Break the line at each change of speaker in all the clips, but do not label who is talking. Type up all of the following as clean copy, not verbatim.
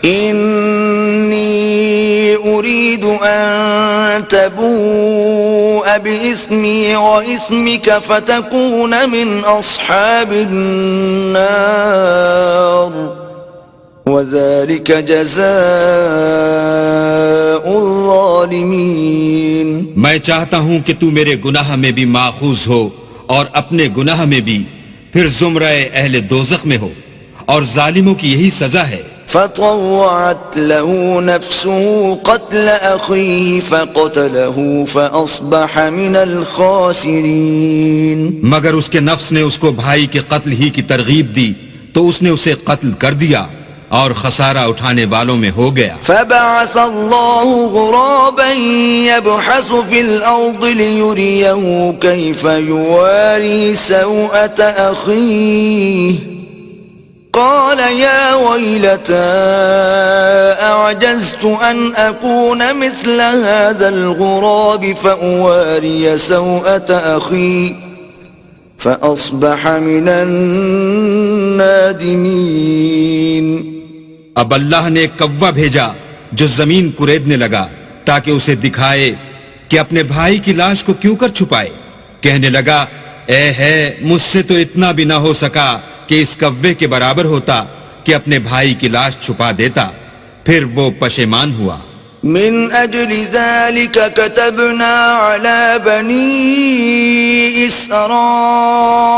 إني أريد أن تبوء بإثمي وإثمك فتكون من أصحاب النار وذلك جزاء الظالمين.
میں چاہتا ہوں کہ تو میرے گناہ میں بھی ماخوذ ہو اور اپنے گناہ میں بھی، پھر زمرہ اہل دوزخ میں ہو، اور ظالموں کی یہی سزا ہے.
فطوعت له نفسه قتل أخيه فقتله فأصبح من الخاسرين.
مگر اس کے نفس نے اس کو بھائی کے قتل ہی کی ترغیب دی تو اس نے اسے قتل کر دیا اور خسارہ اٹھانے والوں میں ہو گیا.
فبعث الله غرابا يبحث في الأرض ليريه كيف يواري سوءة أخيه قال يا ويلتى أعجزت أن أكون مثل هذا الغراب فأواري سوءة أخي فأصبح من النادمين.
اب اللہ نے ایک کوا بھیجا جو زمین کریدنے لگا تاکہ اسے دکھائے کہ اپنے بھائی کی لاش کو کیوں کر چھپائے. کہنے لگا اے ہے مجھ سے تو اتنا بھی نہ ہو سکا کہ اس کوے کے برابر ہوتا کہ اپنے بھائی کی لاش چھپا دیتا. پھر وہ پشیمان ہوا.
من أجل ذلك كتبنا على بني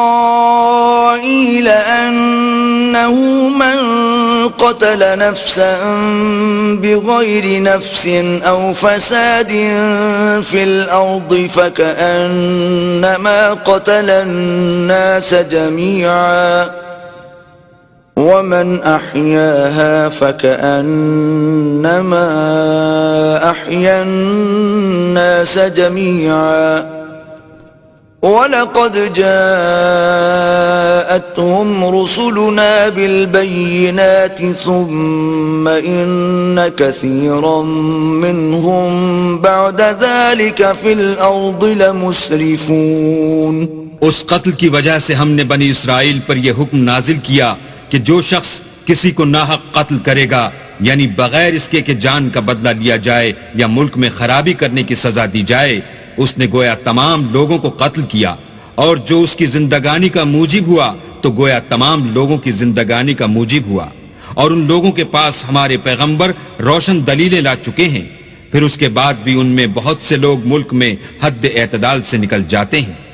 إسرائيل أنه من قتل نفسا بغير نفس أو فساد في الأرض فكأنما قتل الناس جميعا ومن أحياها فكأنما أحيا الناس جميعا ولقد جاءتهم رسلنا بالبينات ثم إن كثيرا منهم بعد ذلك في الأرض لمسرفون.
اس قتل کی وجہ سے ہم نے بنی اسرائیل پر یہ حکم نازل کیا کہ جو شخص کسی کو ناحق قتل کرے گا، یعنی بغیر اس کے کہ جان کا بدلہ لیا جائے یا ملک میں خرابی کرنے کی سزا دی جائے، اس نے گویا تمام لوگوں کو قتل کیا، اور جو اس کی زندگانی کا موجب ہوا تو گویا تمام لوگوں کی زندگانی کا موجب ہوا. اور ان لوگوں کے پاس ہمارے پیغمبر روشن دلیلیں لا چکے ہیں، پھر اس کے بعد بھی ان میں بہت سے لوگ ملک میں حد اعتدال سے نکل جاتے ہیں.